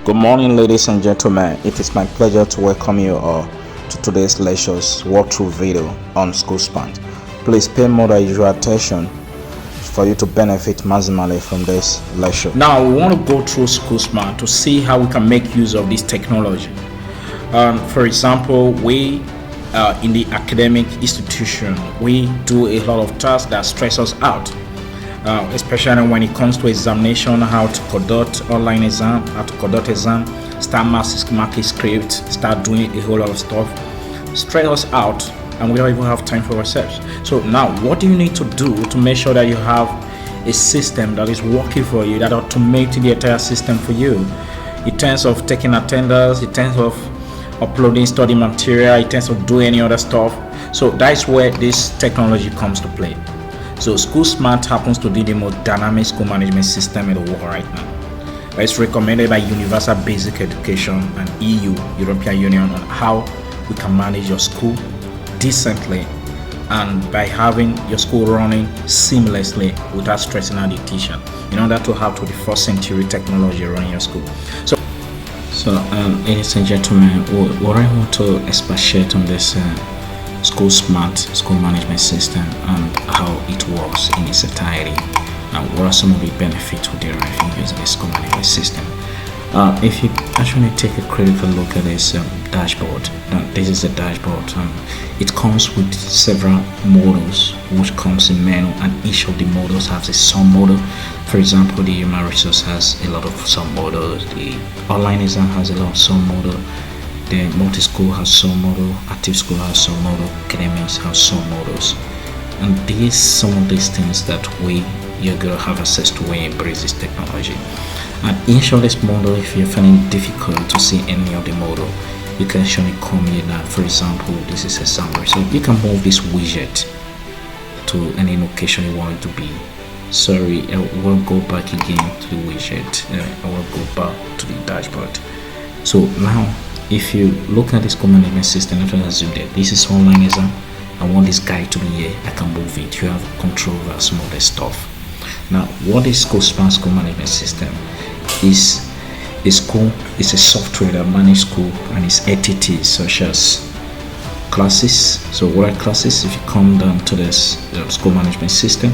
Good morning, ladies and gentlemen. It is my pleasure to welcome you all to today's lectures walkthrough video on SchoolSmart. Please pay more than usual attention for you to benefit maximally from this lecture. Now we want to go through SchoolSmart to see how we can make use of this technology. For example, we in the academic institution, we do a lot of tasks that stress us out. Especially when it comes to examination, how to conduct online exam, how to conduct exam, start marking script, start doing a whole lot of stuff, stress us out, and we don't even have time for ourselves. So now, what do you need to do to make sure that you have a system that is working for you, that automates the entire system for you, in terms of taking attendance, in terms of uploading study material, in terms of doing any other stuff? So that's where this technology comes to play. So SchoolSmart happens to be the most dynamic school management system in the world right now. It's recommended by Universal Basic Education and EU, European Union, on how we can manage your school decently and by having your school running seamlessly without stressing out the teacher, in order to have 21st century technology running your school. So ladies and gentlemen, what I want to expatiate on this SchoolSmart school management system and how it works in its entirety, and what are some of the benefits we derive from using this school management system. If you actually take a critical look at this dashboard, this is a dashboard. It comes with several models which comes in menu, and each of the models has a sum model. For example, the human resource has a lot of sum models, the online exam has a lot of sum model, the multi-school has some model, active school has some model, academics has some models. And some of these things that you're going to have access to when you embrace this technology. And each of this model, if you're finding it difficult to see any of the model, you can actually come here now. For example, this is a summary. So you can move this widget to any location you want it to be. Sorry, I will go back again to the widget. I will go back to the dashboard. So now, if you look at this school management system, let us assume that this is online exam. I want this guy to be here. I can move it. You have control over some of the stuff. Now, what is SchoolSmart school management system? Is a software that manages school and its entities such as classes. So what are classes? If you come down to this school management system,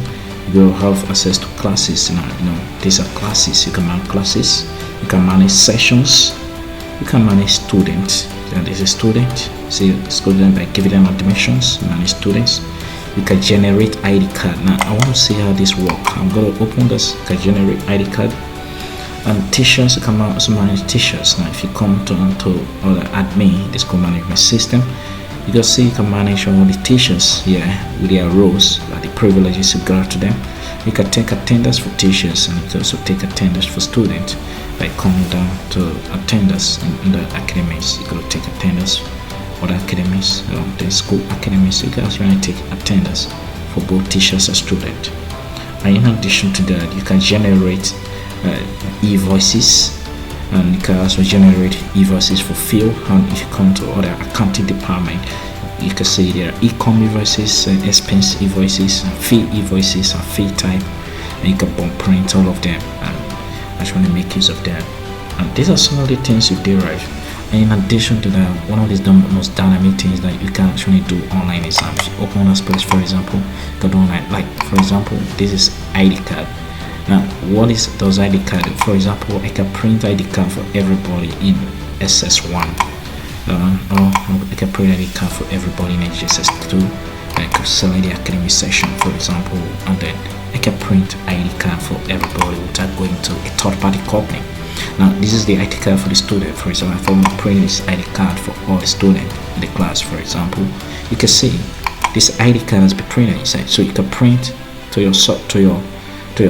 you will have access to classes. Now, these are classes. You can manage classes. You can manage sessions. You can manage students. And this is student. See student by giving them admissions. Manage students. You can generate ID card. Now I want to see how this works. I'm going to open this. You can generate ID card. And teachers, you can also manage teachers. Now if you come to other admin, the school management system, you can see you can manage all the teachers here with their roles, like the privileges you grant to them. You can take attendance for teachers, and you can also take attendance for students by coming down to attendance in the academics. You can take attendance for the academics, the school academics. You can actually take attendance for both teachers and students. And in addition to that, you can generate e-voices, and you can also generate e-voices for field. And if you come to other accounting department, you can see there are e-com invoices, expense invoices, fee invoices, and fee type, and you can print all of them and actually make use of them. And these are some of the things you derive. And in addition to that, one of the most dynamic things that you can actually do online exams. Open a space, for example, you can do online. Like for example, this is ID card. Now, what is those ID card? For example, I can print ID card for everybody in SS1. Or I can print ID card for everybody in HSS2. I could select the academic section, for example, and then I can print ID card for everybody without going to a third-party company. Now, this is the ID card for the student. For example, if I print this ID card for all the students in the class, for example, you can see this ID card has been printed inside. So you can print to your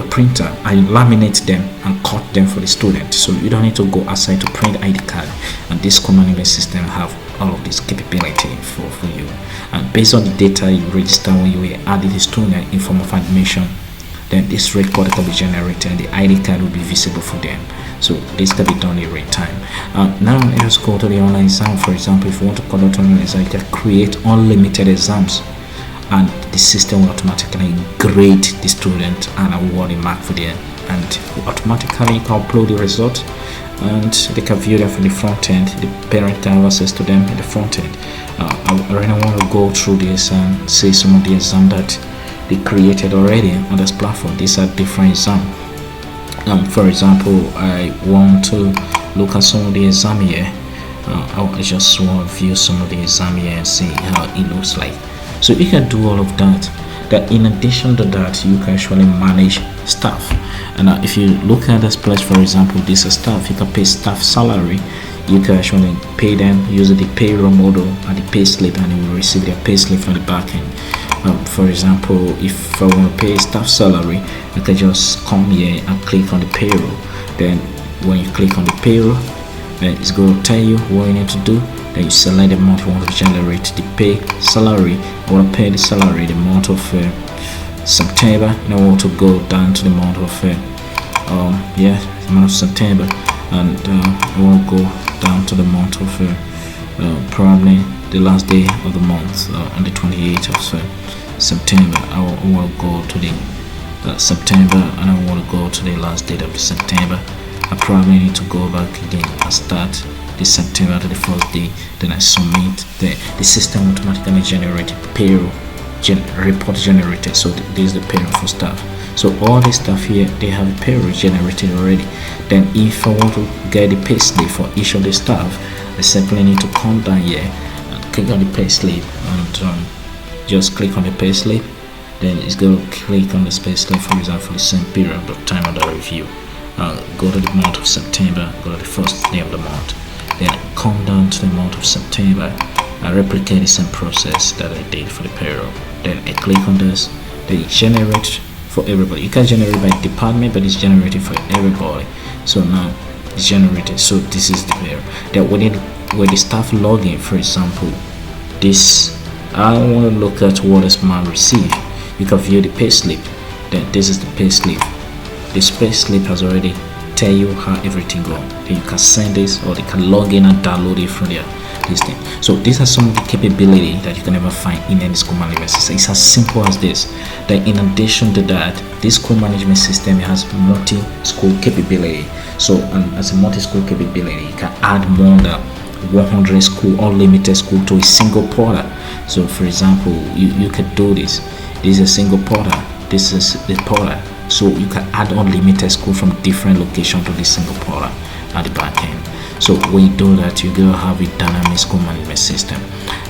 printer and laminate them and cut them for the student, so you don't need to go outside to print ID card. And this school management system have all of this capability for you, and based on the data you register when you added the student in form of admission, then this record can be generated and the ID card will be visible for them. So this can be done in real time. Now let's go to the online exam. For example, if you want to conduct online exam, you can create unlimited exams, and the system will automatically grade the student and award a mark for them, and automatically you can upload the result and they can view them from the front end. The parent can have access to them in the front end. I really want to go through this and see some of the exams that they created already on this platform. These are different exams. For example, I want to look at some of the exam here. I just want to view some of the exam here and see how it looks like. So you can do all of that. That in addition to that, you can actually manage staff. And if you look at this place, for example, this is staff. You can pay staff salary. You can actually pay them using the payroll model and the pay slip, and you will receive their pay slip from the back end. For example, if I want to pay staff salary, I can just come here and click on the payroll. Then when you click on the payroll, then it's going to tell you what you need to do. Then you select the amount you want to generate the pay salary. I want to pay the salary the month of September, and I want to go down to the month of the month of September, and I want to go down to the month of probably the last day of the month, on the 28th of September. I want to go to the September, and I want to go to the last date of September. I probably need to go back again and start the September to the first day. Then I submit. The system automatically generated payroll report generated. So this is the payroll for staff. So all this stuff here, they have a payroll generated already. Then if I want to get the pay slip for each of the staff, I simply need to come down here and click on the pay slip, and just click on the pay slip. Then it's going to click on the pay slip, for example, the same period of time of the review. Go to the month of September, go to the first day of the month, then come down to the month of September. I replicate the same process that I did for the payroll. Then I click on this, then it generates for everybody. You can generate by department, but it's generated for everybody. So now it's generated. So this is the payroll. Then when the staff login, for example, this, I want to look at what this man received. You can view the pay slip. Then this is the pay slip. This pay slip has already tell you how everything goes. Then you can send this, or they can log in and download it from there. This thing. So these are some of the capability that you can never find in any school management system. It's as simple as this. That in addition to that, this school management system has multi-school capability. So as a multi-school capability, you can add more than 100 school, unlimited school to a single portal. So for example, you can do this. This is a single portal. This is the portal. So you can add unlimited school from different locations to this single portal at the back end. So when you do that, you're going to have a dynamic school management system.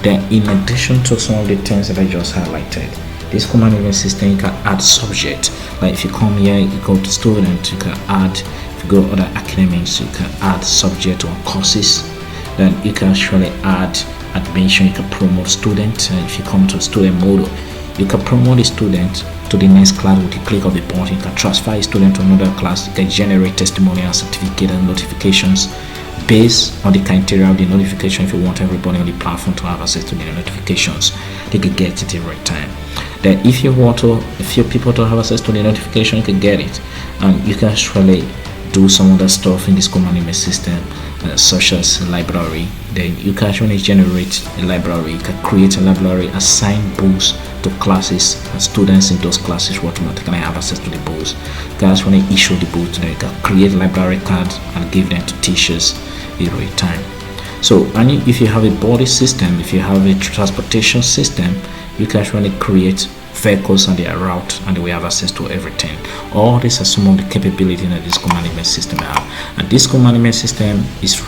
Then in addition to some of the things that I just highlighted, this school management system, you can add subject. Like if you come here, you go to student, you can add, if you go to other academics, you can add subject or courses. Then you can actually add admission, you can promote students. And if you come to student model, you can promote a student to the next class with a click of a button. You can transfer a student to another class. You can generate testimonial, certificate, and notifications based on the criteria of the notification. If you want everybody on the platform to have access to the notifications, they can get it in right time. Then if you want a few people to have access to the notification, you can get it. And you can actually do some other stuff in the school management system, such as a library. Then you can actually generate a library. You can create a library, assign books to classes, and students in those classes will automatically have access to the books. You can actually issue the books. Then you can create library cards and give them to teachers in real time. So, and if you have a body system, if you have a transportation system, you can actually create vehicles on their route, and they will have access to everything. All these are some of the capabilities that this school management system have. And this school management system is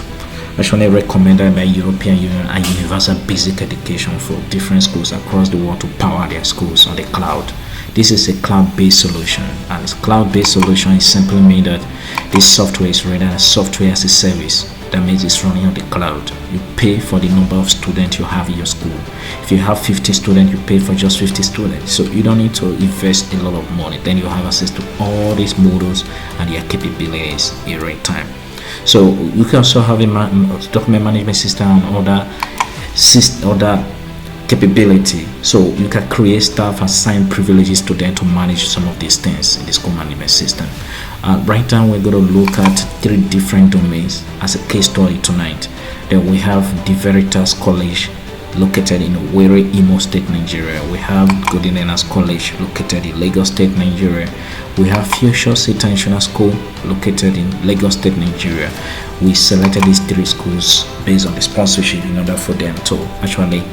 actually recommended by European Union and universal basic education for different schools across the world to power their schools on the cloud. This is a cloud-based solution, and this cloud-based solution is simply mean that this software is rather a software as a service. That means it's running on the cloud. You pay for the number of students you have in your school. If you have 50 students, you pay for just 50 students. So you don't need to invest a lot of money. Then you have access to all these models and their capabilities in real time. So you can also have a document management system and other capability. So you can create staff, assign privileges to them to manage some of these things in the school management system. Right now we're going to look at 3 different domains as a case study tonight. Then we have the Veritas College located in Owerri, Imo State, Nigeria. We have Golden Learners College located in Lagos State, Nigeria. We have Fuchsia's International School located in Lagos State, Nigeria. We selected these three schools based on the sponsorship in order for them to actually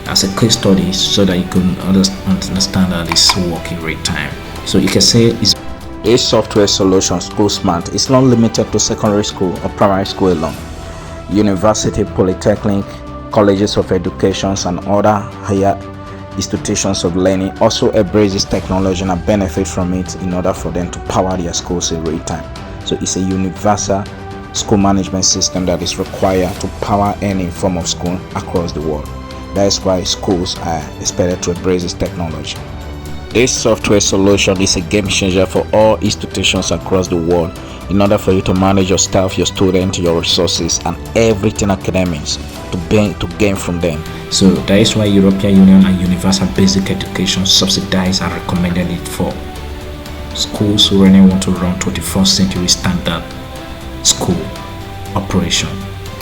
as a case study so that you can understand how this work in real time. So you can say it's a software solution School Smart is not limited to secondary school or primary school alone. University, polytechnic, colleges of education and other higher institutions of learning also embrace this technology and benefit from it in order for them to power their schools in real time. So it's a universal school management system that is required to power any form of school across the world. That is why schools are expected to embrace this technology. This software solution is a game changer for all institutions across the world in order for you to manage your staff, your students, your resources, and everything academics to gain from them. So that is why European Union and Universal Basic Education subsidize and recommended it for schools who really want to run 21st century standard school operation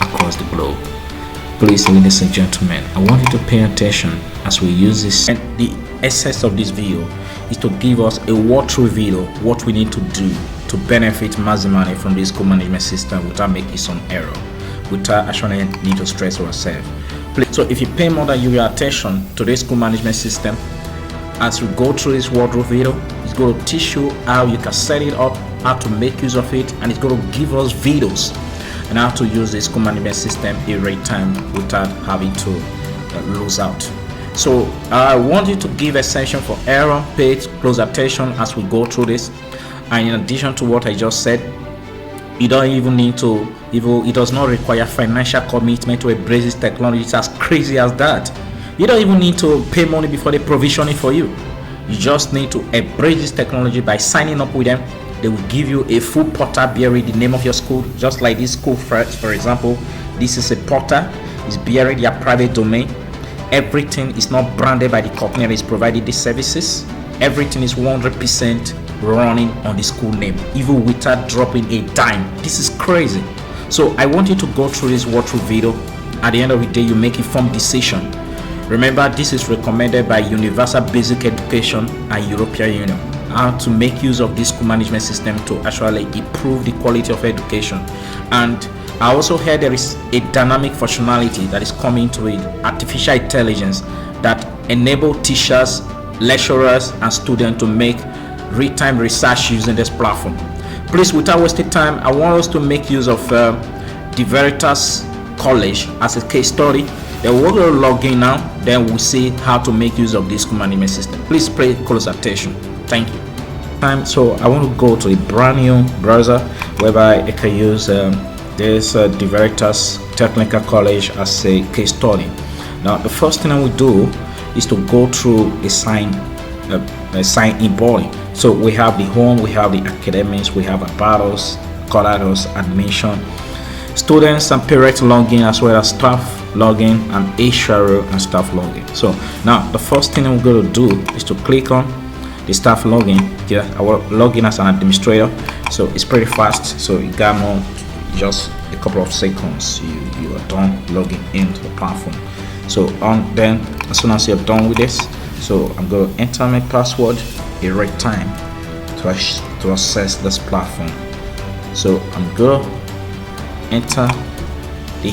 across the globe. Please, ladies and gentlemen, I want you to pay attention as we use this. And the essence of this video is to give us a walkthrough video what we need to do to benefit maximally from this school management system without making some error, without actually need to stress ourselves. Please, so if you pay more than your attention to this school management system, as we go through this walkthrough video, it's going to teach you how you can set it up, how to make use of it, and it's going to give us videos and how to use this school management system in real time without having to lose out. So I want you to give attention for error, pay close attention as we go through this. And in addition to what I just said, you don't even need to, it does not require financial commitment to embrace this technology. It's as crazy as that. You don't even need to pay money before they provision it for you. You just need to embrace this technology by signing up with them. They will give you a full portal bearing the name of your school, just like this school. For example, this is a portal, it's bearing their private domain. Everything is not branded by the company that is providing these services. Everything is 100% running on the school name, even without dropping a dime. This is crazy. So I want you to go through this walkthrough video. At the end of the day, you make informed decision. Remember, this is recommended by Universal Basic Education and European Union. How to make use of this school management system to actually improve the quality of education. And I also heard there is a dynamic functionality that is coming to it, artificial intelligence, that enable teachers, lecturers, and students to make real-time research using this platform. Please, without wasting time, I want us to make use of Declaimer College as a case study. Then we're going to log in now, then we'll see how to make use of this school management system. Please pay close attention. Thank you. So I want to go to a brand new browser whereby I can use this Declaimer Technical College as a case study. Now the first thing I will do is to go through a sign in body. So we have the home, we have the academics, we have about us, about us, admission, students and parents login, as well as staff login and HR and staff login. So now the first thing I'm going to do is to click on the staff login. Yeah, I will log in as an administrator, so it's pretty fast. So you got more, just a couple of seconds, you are done logging into the platform. So then as soon as you're done with this, so I'm going to enter my password in real time to access this platform. So I'm going to enter the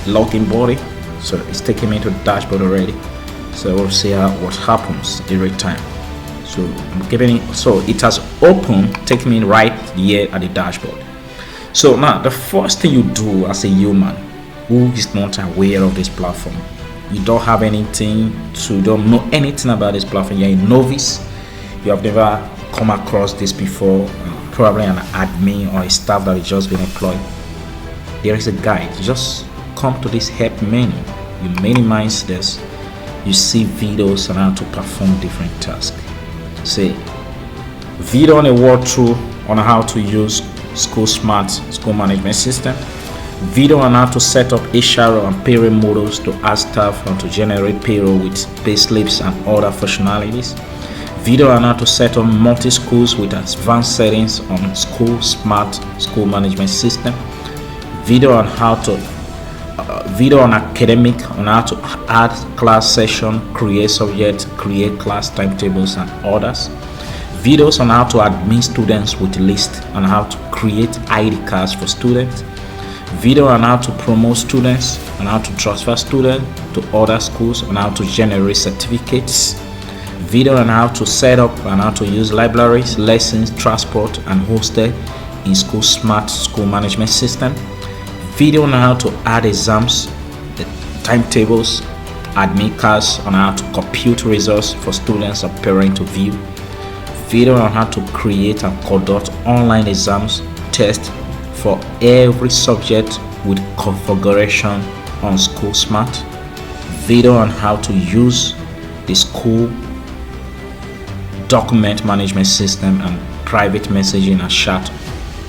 login body. So it's taking me to the dashboard already. So we'll see what happens in real time. So I'm giving it, so it has opened, taking me right here at the dashboard. So now the first thing you do as a human who is not aware of this platform, you don't have anything, so you don't know anything about this platform, you're a novice, you have never come across this before, probably an admin or a staff that has just been employed. There is a guide. You just come to this help menu, you minimize this, you see videos on how to perform different tasks. Say video on a walkthrough on how to use School Smart school management system, video on how to set up HR and payroll models to add staff and to generate payroll with pay slips and other functionalities, video on how to set up multi-schools with advanced settings on School Smart school management system, video on how to video on academic, on how to add class session, create subject, create class timetables and others. Videos on how to admit students with list and how to create ID cards for students. Video on how to promote students and how to transfer students to other schools and how to generate certificates. Video on how to set up and how to use libraries, lessons, transport and hosted in school smart school management system. Video on how to add exams, the timetables, admit cards on how to compute results for students and parents to view. Video on how to create and conduct online exams tests for every subject with configuration on School Smart. Video on how to use the school document management system and private messaging and chat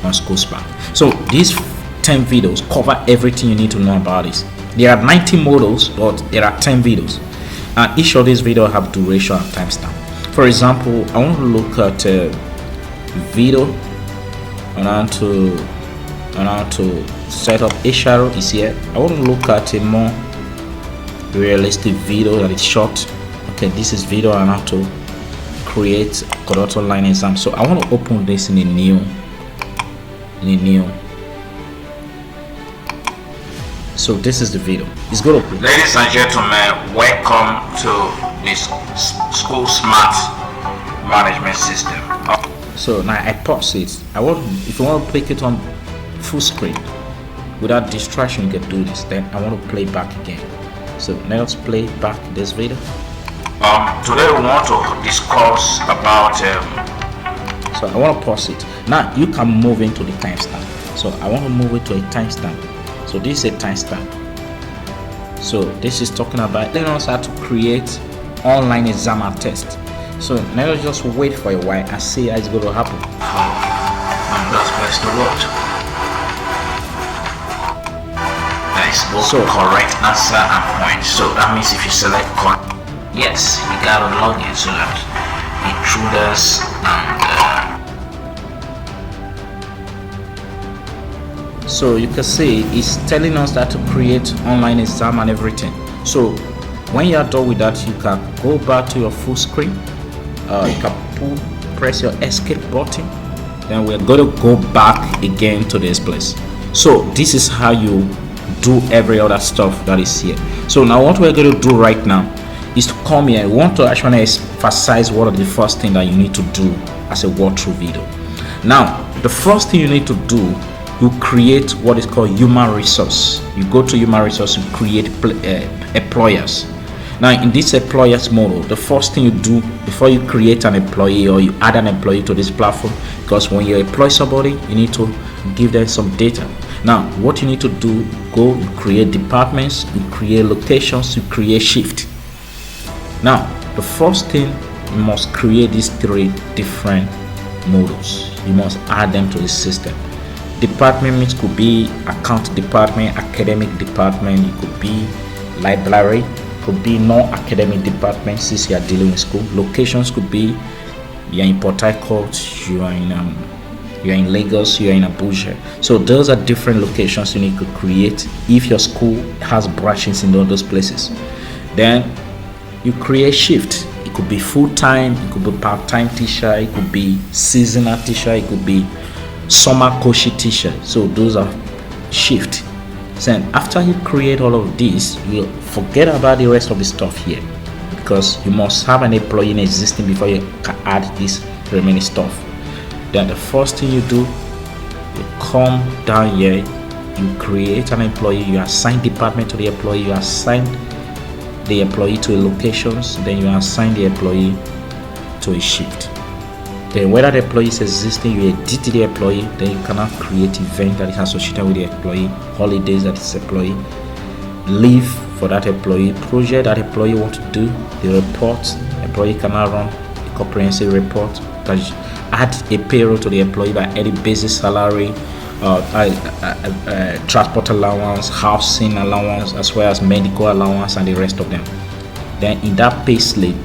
on School Smart. So these 10 videos cover everything you need to know about this. There are 90 models, but there are 10 videos, and each of these videos have duration and timestamp. For example, I want to look at a video on how to set up HRO is here. I want to look at a more realistic video that is short. Okay, this is video on how to create conduct online exam. So I want to open this in a new. So this is the video. It's going to play. Ladies and gentlemen, welcome to this School Smart management system. So now I pause it. If you want to click it on full screen without distraction, you can do this. Then I want to play back again. So now let's play back this video. Today we want to discuss about so I want to pause it. Now you can move into the timestamp. So I want to move it to a timestamp. So this is a timestamp. So this is talking about letting us how to create online exam and test. So now let's just wait for a while and see how it's going to happen. And just press the word. That is both correct answer and point. So that means if you select yes, you gotta log in so that intruders and so you can see it's telling us that to create online exam and everything. So when you are done with that, you can go back to your full screen. You can press your escape button. Then we're going to go back again to this place. So this is how you do every other stuff that is here. So now what we're going to do right now is to come here. We want to actually emphasize what are the first thing that you need to do as a walkthrough video. Now the first thing you need to do, you create what is called human resource. You go to human resource and create employers. Now in this employers model, the first thing you do before you create an employee or you add an employee to this platform, because when you employ somebody you need to give them some data. Now what you need to do, go you create departments, you create locations, you create shift. Now the first thing, you must create these 3 different models. You must add them to the system. Department means could be account department, academic department, it could be library, could be non-academic department since you are dealing with school. Locations could be you are in Port Harcourt, you are in Lagos, you are in Abuja. So those are different locations you need to create if your school has branches in all those places. Then you create shift. It could be full-time, it could be part-time teacher, it could be seasonal teacher, it could be summer coaching teacher. So those are shift. Then after you create all of these, you forget about the rest of the stuff here, because you must have an employee in existing before you can add this remaining stuff. Then the first thing you do, you come down here, you create an employee, you assign department to the employee, you assign the employee to a locations, then you assign the employee to a shift. Then whether the employee is existing, you edit the employee, then you cannot create event that is associated with the employee, holidays that is employee, leave for that employee, project that employee want to do, the report, employee cannot run a comprehensive report, add a payroll to the employee by any basic salary, transport allowance, housing allowance, as well as medical allowance and the rest of them. Then in that pay slip,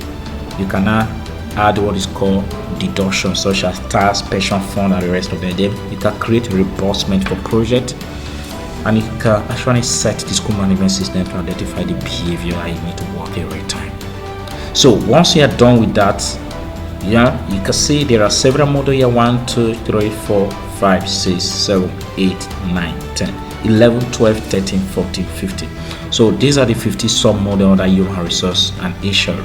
you cannot add what is called deductions such as tax, pension fund and the rest of them. Then you can create reimbursement for project, and you can actually set the school management system to identify the behavior that you need to work every time. So once you are done with that, yeah, you can see there are several models here: 1, 2, 3, 4, 5, 6, 7, 8, 9, 10, 11, 12, 13, 14, 15. So these are the 50 sub models that human resource and HR.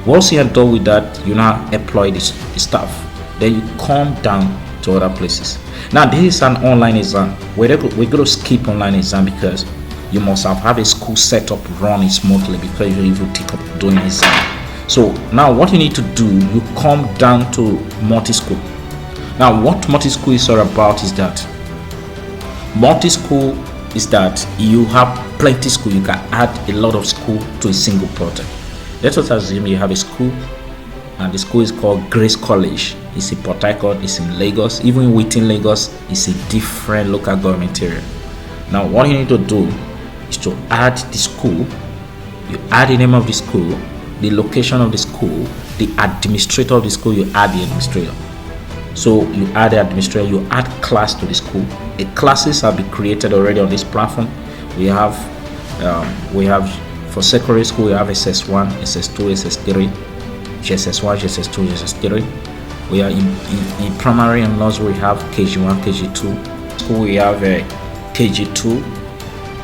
Once you are done with that, you now employ the staff. Then you come down to other places. Now this is an online exam. We're going to skip online exam because you must have a school set up running smoothly because you will take up doing exam. So now what you need to do, you come down to multi-school. Now what multi-school is all about is that multi-school is that you have plenty school. You can add a lot of school to a single project. Let us assume you have a school and the school is called Grace College. It's in Port Harcourt, it's in Lagos. Even within Lagos, it's a different local government area. Now what you need to do is to add the school. You add the name of the school, the location of the school, the administrator of the school. You add the administrator. So you add the administrator, you add class to the school. The classes have been created already on this platform. We have for secondary school, we have SS1, SS2, SS3, GSS1, GSS2, GSS3. We are in primary and nursery, we have KG1, KG2. School, we have KG2,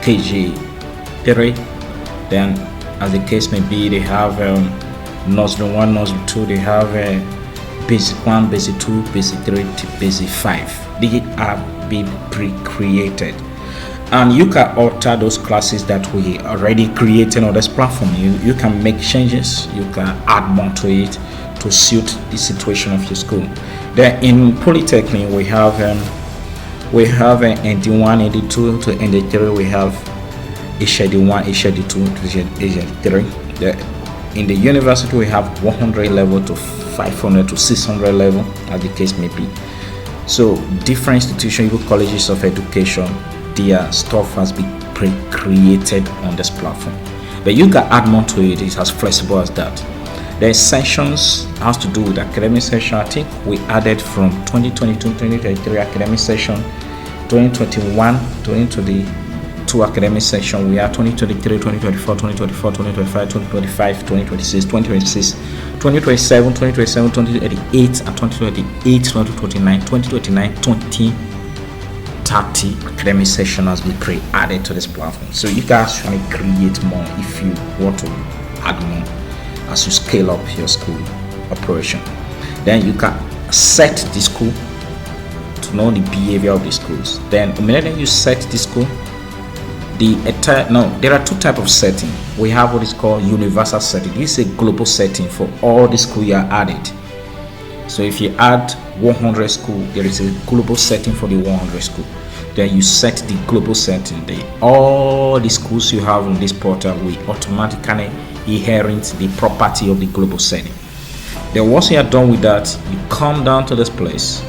KG3. Then, as the case may be, they have nursery 1, nursery 2. They have basic 1, basic 2, basic 3, basic 5. They are being pre-created. And you can alter those classes that we already created on this platform. You can make changes, you can add more to it to suit the situation of your school. Then in Polytechnic we have ND1, ND2 to ND3. We have HID1, HID2 to HID3. In the university we have 100 level to 500 to 600 level, as the case may be. So different institutions, even colleges of education, their stuff has been pre-created on this platform, but you can add more to it. It's as flexible as that. The sessions has to do with academic session. I think we added from 2022-2023 academic session, 2021-2022 academic session. We are 2023, 2024, 2024, 2025, 2025, 2026, 2026, 2027, 2027, 2028, and 2028, 2029, 2029, 2030 academic session has been added to this platform. So you can actually create more if you want to add more as you scale up your school operation. Then you can set the school to know the behavior of the schools. Then immediately you set the school, there are two types of setting. We have what is called universal setting. This is a global setting for all the school you are added. So if you add 100 school, there is a global setting for the 100 school. Then you set the global setting. All the schools you have in this portal will automatically inherit the property of the global setting. Then once you are done with that, you come down to this place.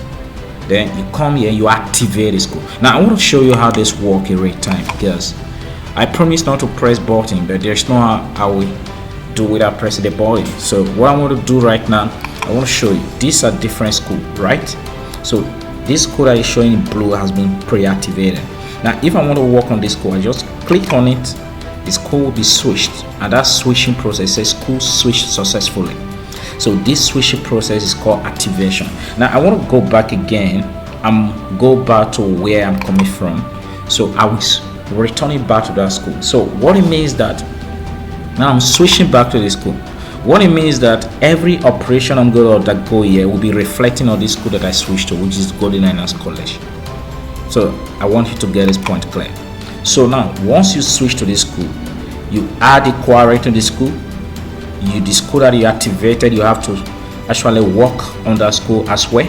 Then you come here, you activate the school. Now I want to show you how this works in real time, because I promise not to press button, but there's no how we do without pressing the button. So what I want to do right now, I want to show you these are different schools, right? So this school that is showing in blue has been pre-activated. Now if I want to work on this school, I just click on it, the school will be switched, and that switching process says school switched successfully. So this switching process is called activation. Now I want to go back again and go back to where I'm coming from. So I was returning back to that school. So what it means that now I'm switching back to the school. What it means that every operation I'm going to go here will be reflecting on this school that I switched to, which is Golden Liners College. So I want you to get this point clear. So now once you switch to this school, you add the query to the school. The school that you activated, you have to actually work on that school as well,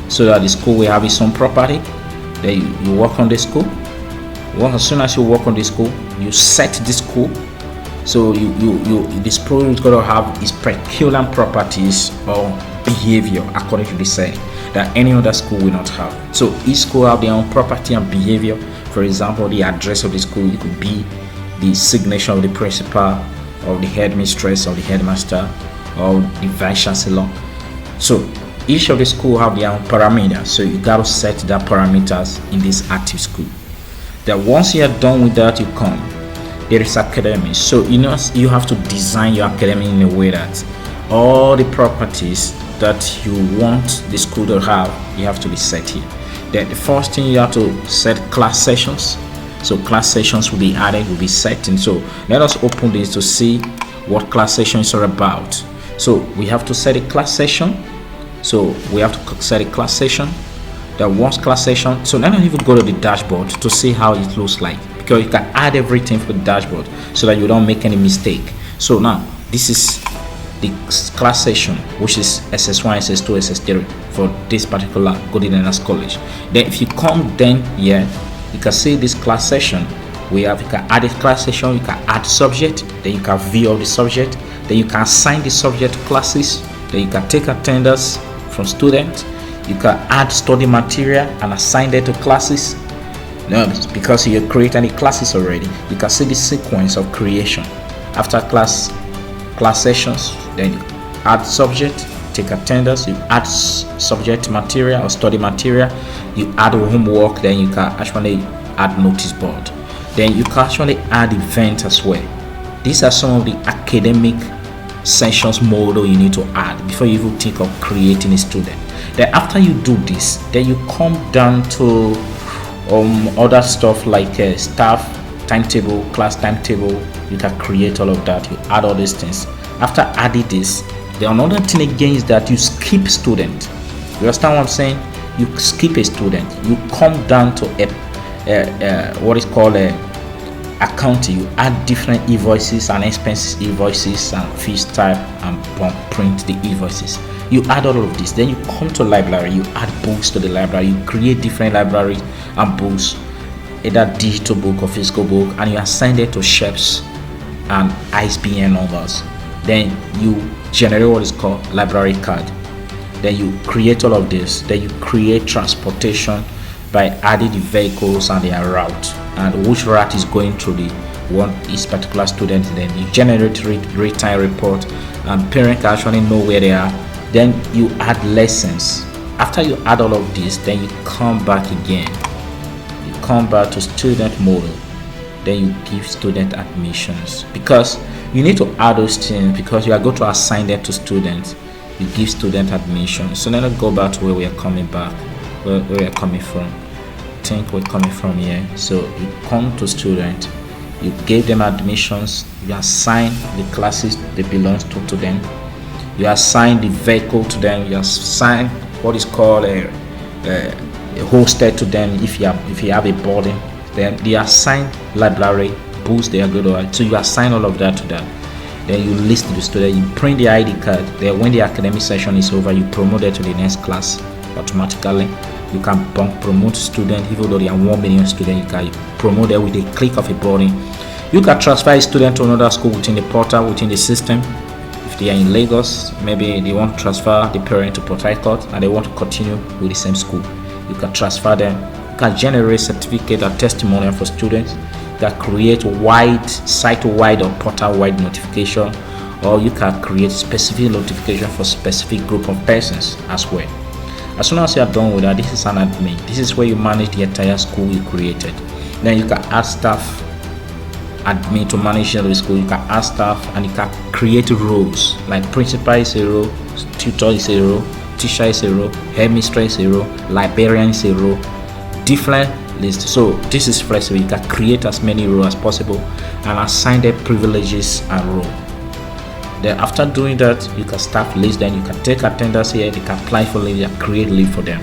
so that the school will have its own property. Then you work on the school. As soon as you work on the school, you set the school. So this program is going to have its peculiar properties or behavior according to the setting that any other school will not have. So each school have their own property and behavior. For example, the address of the school, it could be the signature of the principal, of the headmistress, or the headmaster, or the vice chancellor. So each of the school have their own parameters. So you got to set the parameters in this active school. That once you are done with that, you come. There is academy. So you have to design your academy in a way that all the properties that you want the school to have, you have to be set here. Then the first thing, you have to set class sessions. So class sessions will be added, will be set. And so let us open this to see what class sessions are about. So we have to set a class session. So we have to set a class session. That once class session. So let us even go to the dashboard to see how it looks like, because you can add everything for the dashboard so that you don't make any mistake. So now this is the class session, which is SS1, SS2, SS3 for this particular Golden College. Then if you come then here, you can see this class session. You can add a class session, you can add subject, then you can view all the subject, then you can assign the subject to classes, then you can take attendance from students, you can add study material and assign it to classes. No, because you create any classes already, you can see the sequence of creation. After class sessions, then you add subject, take attendance, you add subject material or study material, you add homework, then you can actually add notice board, then you can actually add event as well. These are some of the academic sessions model you need to add before you even think of creating a student. Then after you do this, then you come down to other stuff like staff timetable, class timetable. You can create all of that, you add all these things. After adding this, the another thing again is that you skip student. You understand what I'm saying? You skip a student, you come down to what is called accounting. You add different invoices and expenses invoices and fees type and print the invoices. You add all of this, then you come to library, you add books to the library, you create different libraries and books, either digital book or physical book, and you assign it to shelves and ISBN numbers. Then you generate what is called library card. Then you create all of this. Then you create transportation by adding the vehicles and their route and which route is going through the one is particular student. Then you generate real-time report and parents can actually know where they are. Then you add lessons. After you add all of this, then you come back again. You come back to student model. Then you give student admissions, because you need to add those things because you are going to assign them to students. You give student admission. So let's go back to where we are coming back, where we are coming from. I think we're coming from here. So you come to student, you give them admissions, you assign the classes they belong to them, you assign the vehicle to them, you assign what is called a hosted to them. If you have a boarding, then they assign library books they are going to. So you assign all of that to them. Then you list the student, you print the ID card. Then when the academic session is over, you promote it to the next class automatically. You can promote student, even though there are 1 million students, you can promote it with a click of a button. You can transfer a student to another school within the portal, within the system. If they are in Lagos, maybe they want to transfer the parent to Port Harcourt and they want to continue with the same school, you can transfer them. You can generate certificate or testimonial for students. You can create wide, site-wide or portal-wide notification, or you can create specific notification for specific group of persons as well. As soon as you are done with that, this is an admin. This is where you manage the entire school you created. Then you can add staff admin to manage the school. You can add staff and you can create roles, like principal is a role, tutor is a role, teacher is a role, headmistress is a role, librarian is a role, different list. So this is flexible. You can create as many roles as possible and assign their privileges and role. Then after doing that, you can start list. Then you can take attendance here. You can apply for leave and create leave for them.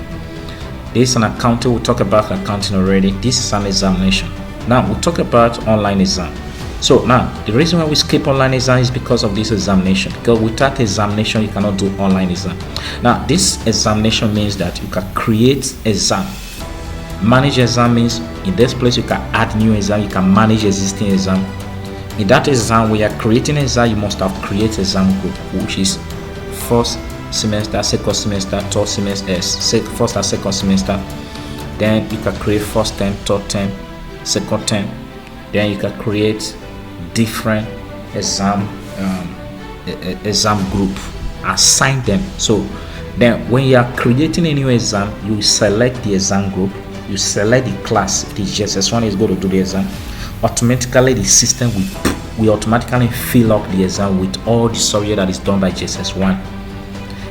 This is an accounting. We'll talk about accounting already. This is an examination. Now we'll talk about online exam. So now the reason why we skip online exam is because of this examination. Because without examination, you cannot do online exam. Now this examination means that you can create exam. Manage exam means in this place you can add new exam, you can manage existing exam. In that exam, we are creating exam, you must have created exam group, which is first semester, second semester, third semester, first and second semester. Then you can create first term, third term, second term. Then you can create different exam group, assign them. So then when you are creating a new exam, you select the exam group, you select the class the JSS1 is going to do the exam, automatically the system will automatically fill up the exam with all the subject that is done by JSS1.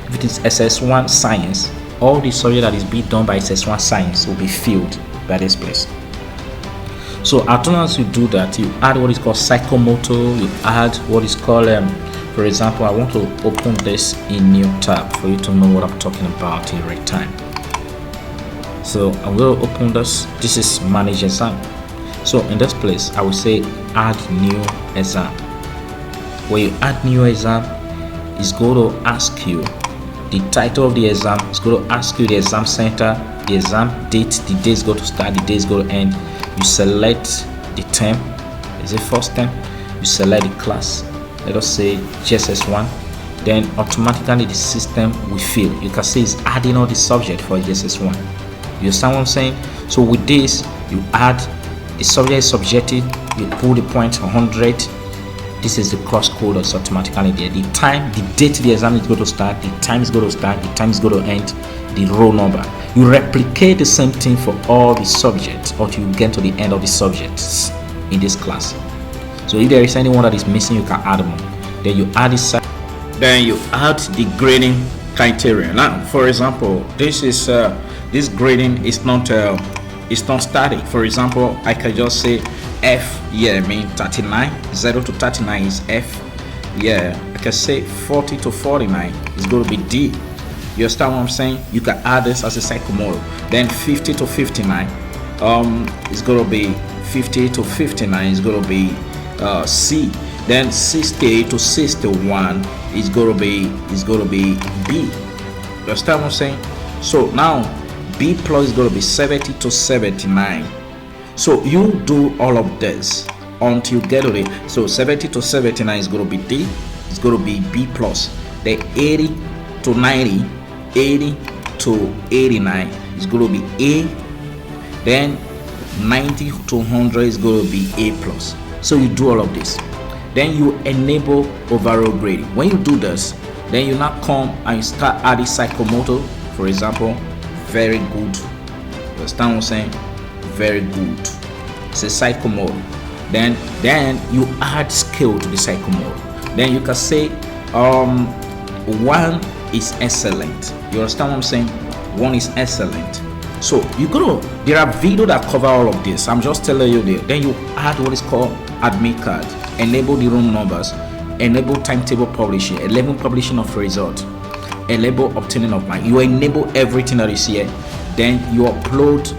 If it is SS1 science, all the subject that is being done by SS1 science will be filled by this place. So as soon as you do that, you add what is called psychomotor, you add what is called for example, I want to open this in new tab for you to know what I'm talking about in real time. So I'm going to open this. This is manage exam. So in this place, I will say add new exam. When you add new exam, it's going to ask you the title of the exam. It's going to ask you the exam center, the exam date, the day is going to start, the day is going to end. You select the term. Is it first term? You select the class. Let us say JSS1. Then automatically the system will fill. You can see it's adding all the subject for JSS1. You understand what I'm saying? So with this, you add the subject is subjective. You pull the point 100. This is the cross code that's automatically there. The time, the date the exam is going to start, the time is going to start, the time is going to end, the roll number. You replicate the same thing for all the subjects until you get to the end of the subjects in this class. So if there is anyone that is missing, you can add more. Then you add then you add the grading criteria. Now, for example, this is this grading is not static. For example, I can just say F. Yeah, I mean 39, 0 to 39 is F. Yeah, I can say 40 to 49 is going to be D. You understand what I'm saying? You can add this as a psychomotor. Then 50 to 59 is going to be 50 to 59 is going to be C. Then 60 to 61 is going to be B. You understand what I'm saying? So now B plus is going to be 70 to 79. So you do all of this until you get to it. So 70 to 79 is going to be D. It's going to be B plus. Then 80 to 90, 80 to 89 is going to be A. Then 90 to 100 is going to be A plus. So you do all of this. Then you enable overall grading. When you do this, then you now come and you start adding psychomotor. For example, very good. You understand what I'm saying? Very good. It's a psychomotor. Then you add scale to the psychomotor. Then you can say 1 is excellent. You understand what I'm saying? 1 is excellent. So there are videos that cover all of this. I'm just telling you there. Then you add what is called admit card, enable the room numbers, enable timetable publishing, enable publishing of result, enable obtaining of mark. You enable everything that is here. Then you upload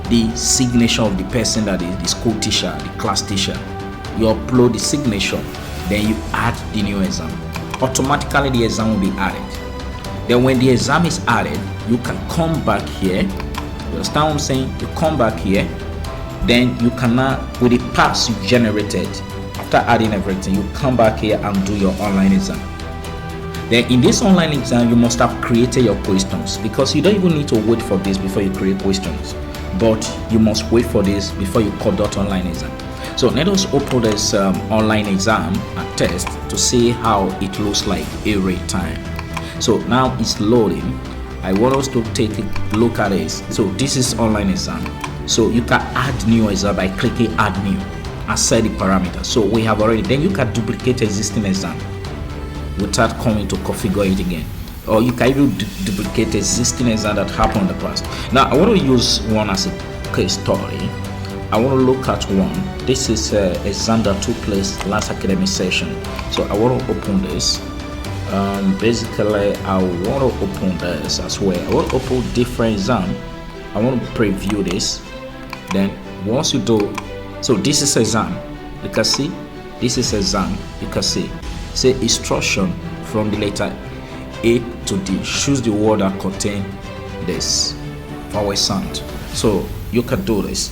the signature of the person that is the school teacher, the class teacher. You upload the signature. Then you add the new exam. Automatically the exam will be added. Then when the exam is added, you can come back here. You understand what I'm saying? You come back here. Then you can now, with the pass you generated after adding everything, you come back here and do your online exam. Then in this online exam, you must have created your questions, because you don't even need to wait for this before you create questions, but you must wait for this before you conduct online exam. So let us open this online exam and test to see how it looks like every time. So now it's loading. I want us to take a look at this. So this is online exam. So you can add new exam by clicking add new and set the parameters. So we have already. Then you can duplicate existing exam without coming to configure it again, or you can even duplicate existing exam that happened in the past. Now I want to use one as a case study. I want to look at one. This is an exam that took place last academic session. So I want to open this. Basically I want to open this as well. I want to open different exam. I want to preview this. Then once you do, so this is exam. You can see this is exam. You can see say instruction from the letter A to D. Choose the word that contain this vowel sound. So you can do this.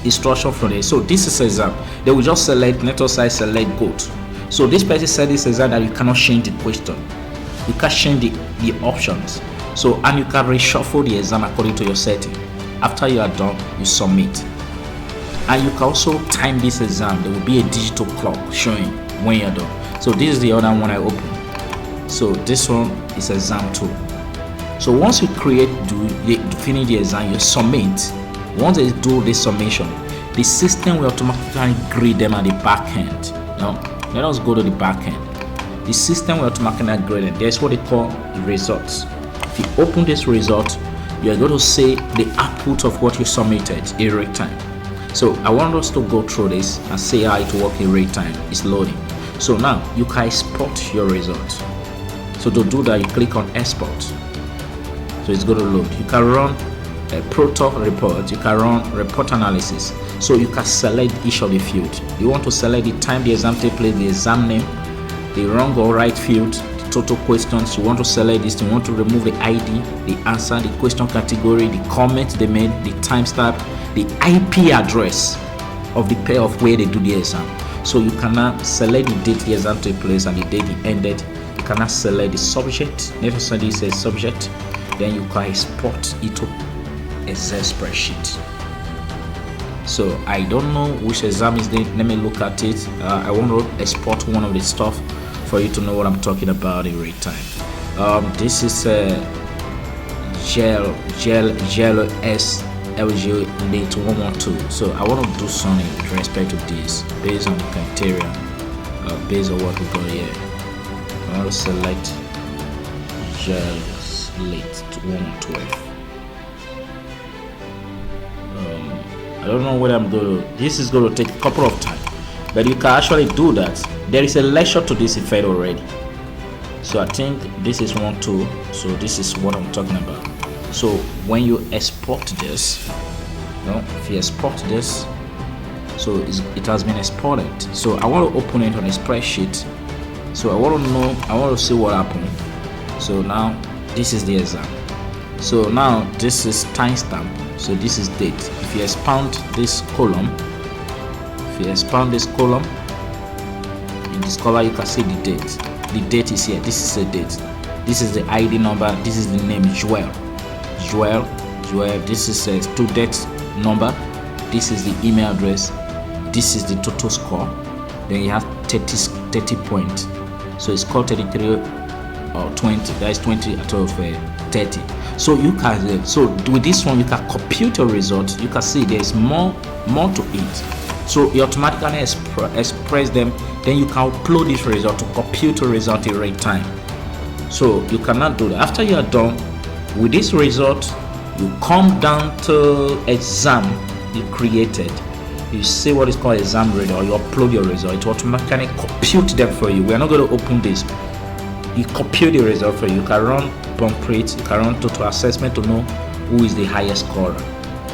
Instruction from this. So this is exam. They will just select. Let us say select GOAT. So this person said this exam that you cannot change the question. You can change the options. So and you can reshuffle the exam according to your setting. After you are done, you submit. And you can also time this exam. There will be a digital clock showing when you're done. So this is the other one I opened. So this one is exam 2. So once you finish the exam, you submit. Once they do the summation, the system will automatically grade them at the back end. Now, let us go to the back end. The system will automatically grade them. There's what they call the results. If you open this result, you are going to see the output of what you submitted in real time. So I want us to go through this and see how it works in real time. It's loading. So now you can export your result. So to do that, you click on export. So it's going to load. You can run a proto report, you can run report analysis. So you can select each of the fields. You want to select the time the exam take place, the exam name, the wrong or right field, the total questions. You want to select this. You want to remove the ID, the answer, the question category, the comment they made, the timestamp, the IP address of the pair of where they do the exam. So you can now select the date the exam took place and the date it ended. You can now select the subject. Necessarily say subject. Then you can export it to Excel spreadsheet. So I don't know which exam is there. Let me look at it. I want to export one of the stuff for you to know what I'm talking about in real time. This is gel SLG late 112. So I want to do something with respect to this based on the criteria, based on what we got here. I want to select gel late 112. I don't know what I'm going to. This is going to take a couple of time, but you can actually do that. There is a lecture to this effect already. So I think this is 1.2. So this is what I'm talking about. So when you export this, if you export this, so it has been exported. So I want to open it on a spreadsheet. So I want to know. I want to see what happened. So now this is the exam. So now this is timestamp. So this is date. If you expand this column, in this column you can see the date. The date is here. This is the date. This is the ID number. This is the name Joel. This is a student number. This is the email address. This is the total score. Then you have 30 points. So it's called 33 or 20. That is 20 out of 30. So you can so with this one you can compute your result. You can see there is more to it. So you automatically express them. Then you can upload this result to compute your result in real time. So you cannot do that. After you are done with this result, you come down to exam you created. You see what is called exam reader. You upload your result. It will automatically compute them for you. We are not going to open this. You compute the result for you. You can run bump rate, you can run total assessment to know who is the highest scorer.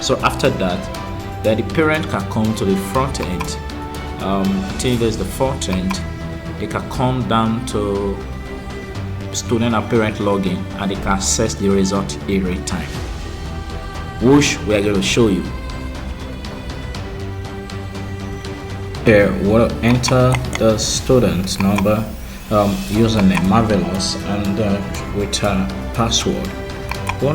So after that, then the parent can come to the front end. I think there's the front end. They can come down to student and parent login and they can access the result in real time, which we are going to show you. Here we'll enter the student number, username marvelous, and with her password. We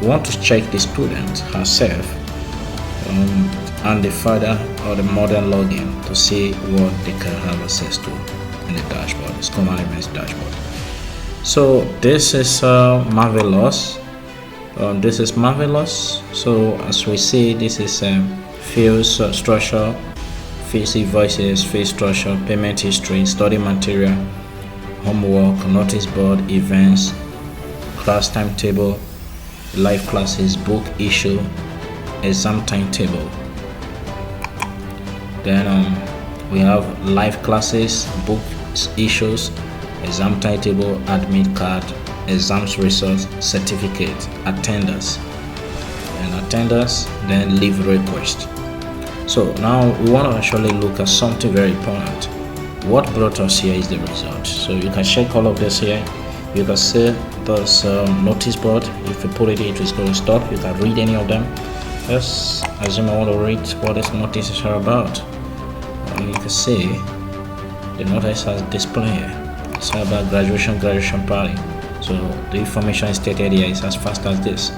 want to check the student herself and the father or the mother login to see what they can have access to in the dashboard. It's common events dashboard. So this is marvelous. So as we see, this is fields structure, fees invoices, fee structure, payment history, study material, homework, notice board, events, class timetable, live classes, book issue, exam timetable. Then we have live classes, book issues, exam timetable, admit card, exams results, certificate, attendance, then leave request. So now we want to actually look at something very important. What brought us here is the result. So you can check all of this here. You can see this notice board. If you put it in, it's going to stop. You can read any of them. Let's assume I want to read what this notices are about. You can see the notice has display here. It's about graduation party. So the information stated here is as fast as this.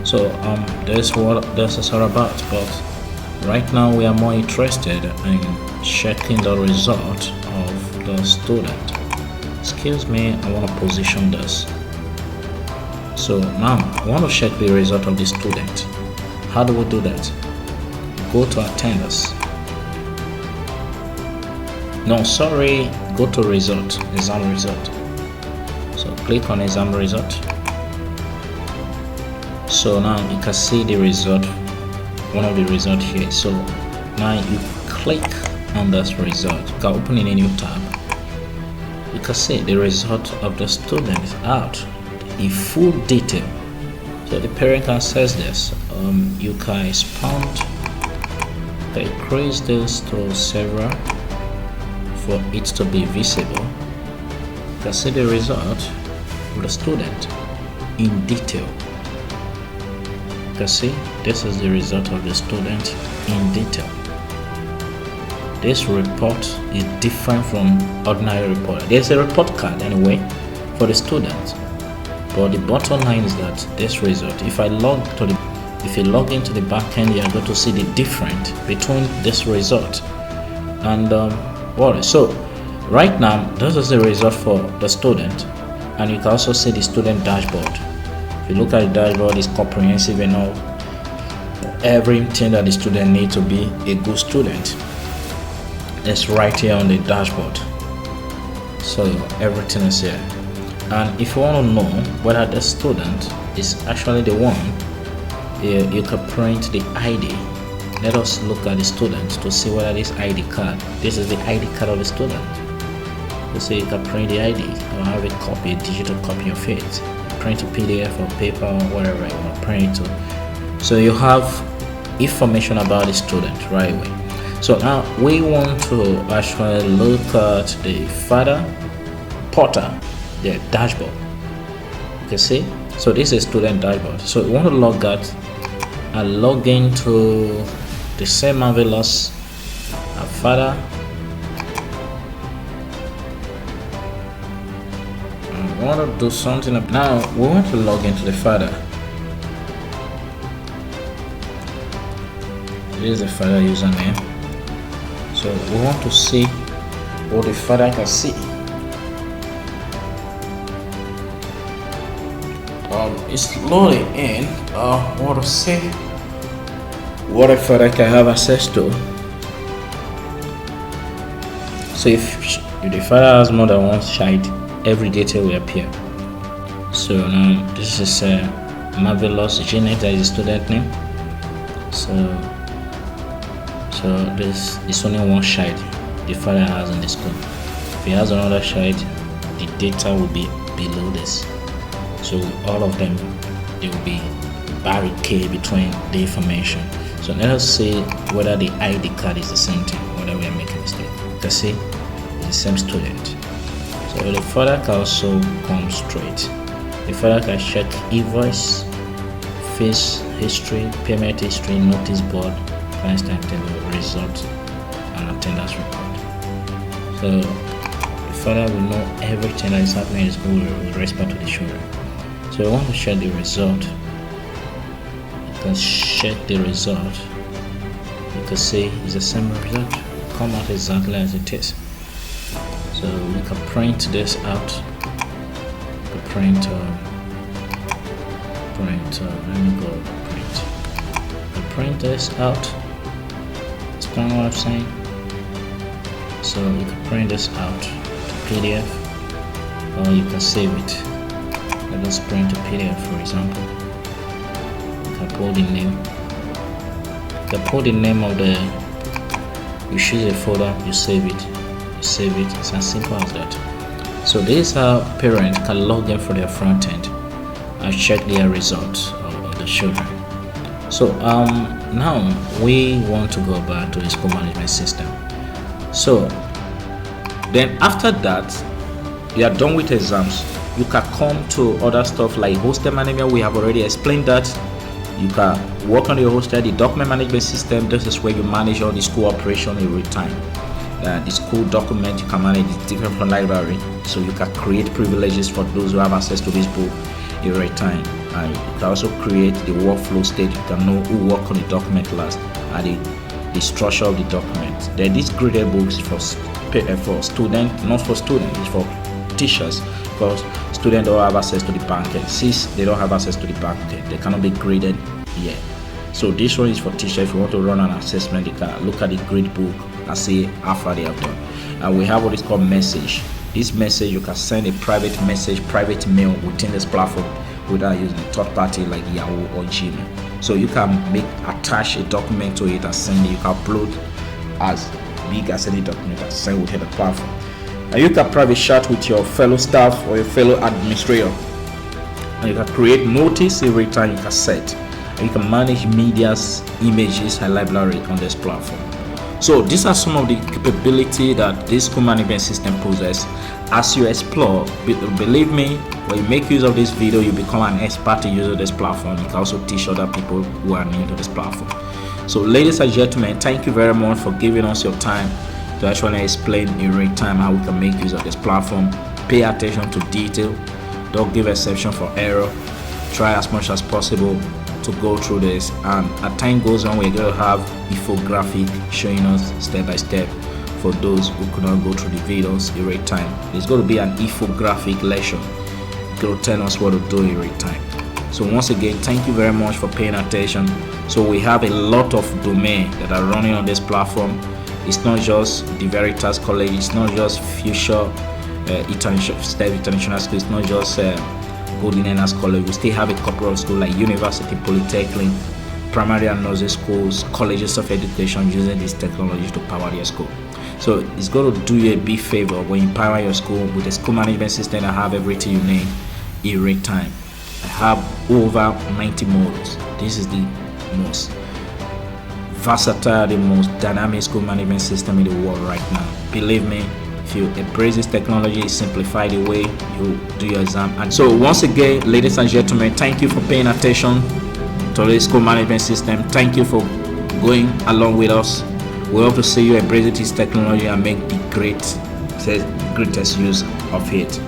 So this is what this is all about. But right now we are more interested in checking the result of the student. Excuse me, I want to position this So now I want to check the result of the student. How do we do that? Go to attendance. No, sorry, go to result, exam result. So click on exam result. So now you can see the result, one of the results here. So now you click on this result. You can open in a new tab. You can see the result of the student is out in full detail. So the parent can access this. You can expand, increase this to several for it to be visible. You can see the result of the student in detail. You can see this is the result of the student in detail. This report is different from ordinary report. There's a report card anyway for the student, but the bottom line is that this result, if you log into the backend, you are going to see the difference between this result and what. So right now this is the result for the student, and you can also see the student dashboard. If you look at the dashboard, it's comprehensive enough, everything that the student needs to be a good student. It's right here on the dashboard. So everything is here. And if you want to know whether the student is actually the one, you can print the ID. Let us look at the student to see whether this ID card, this is the ID card of the student. So you can print the ID or have a copy, a digital copy of it. Print a PDF or paper or whatever you want to print it to. So you have information about the student right away. So now we want to actually look at the father portal, the dashboard. You can see, so this is student dashboard. So we want to log out and log into the same marvelous father. I want to do something. Now we want to log into the father. This is the father username. So we want to see what the father can see. It's loading in. Want to see what the father can have access to. So if the father has more than one child, every detail will appear. So now this is marvelous Janet, that is the student name. So this is only one child the father has in the school. If he has another child, the data will be below this. So all of them, they will be barricade between the information. So let us see whether the ID card is the same thing, whether we are making a mistake. You can see it's the same student. So the father can also come straight. The father can check invoice, fees history, payment history, notice board, client's timetable, result, and attendance report. So the father will know everything that is happening in school with respect to the children. So I want to check the result. You can check the result. You can see it's the same result. Come out exactly as it is. So we can print this out. The print. Let me go to print. We print this out. Understand what I'm saying? So you can print this out to PDF, or you can save it. Let us print a PDF, for example. You can put the name. You can put the name of the. You choose a folder. You save it. You save it. It's as simple as that. So this is how parents can log in for their front end and check their results of the children. So now we want to go back to the school management system. So then after that, you are done with exams. You can come to other stuff like hostel management. We have already explained that. You can work on your hostel, the document management system. This is where you manage all the school operation in real time. The school document you can manage is different from library, so you can create privileges for those who have access to this book in real time. And you can also create the workflow state. You can know who worked on the document last and the structure of the document. Then these graded books for students, not for students, it's for teachers. For students don't have access to the backend. Since they don't have access to the backend, they cannot be graded here. So this one is for teacher. If you want to run an assessment, you can look at the grade book and see how far they have done. And we have what is called message. This message, you can send a private message, private mail within this platform without using a third party like Yahoo or Gmail. So you can attach a document to it and send it. You can upload as big as any document and send within the platform. And you can private chat with your fellow staff or your fellow administrator. And you can create notice every time you can set. And you can manage media's images and library on this platform. So these are some of the capability that this school management system possesses. As you explore, believe me, when you make use of this video, you become an expert in using this platform. You can also teach other people who are new to this platform. So ladies and gentlemen, thank you very much for giving us your time to actually explain in real time how we can make use of this platform. Pay attention to detail, don't give exception for error, try as much as possible to go through this, and as time goes on, we're going to have infographic showing us step by step for those who could not go through the videos in real time. There's going to be an infographic lecture. It's going to tell us what to do in real time. So once again, thank you very much for paying attention. So we have a lot of domains that are running on this platform. It's not just the Veritas College, it's not just Future International School, it's not just Golden Earners College. We still have a couple of schools like University Polytechnic, primary and nursery schools, colleges of education using this technology to power their school. So it's going to do you a big favor when you power your school with a school management system that have everything you need in real time. I have over 90 models. This is the most versatile, the most dynamic school management system in the world right now. Believe me, if you embrace this technology, simplify the way you do your exam. And so once again, ladies and gentlemen, thank you for paying attention to this school management system. Thank you for going along with us. We hope to see you embrace this technology and make the greatest use of it.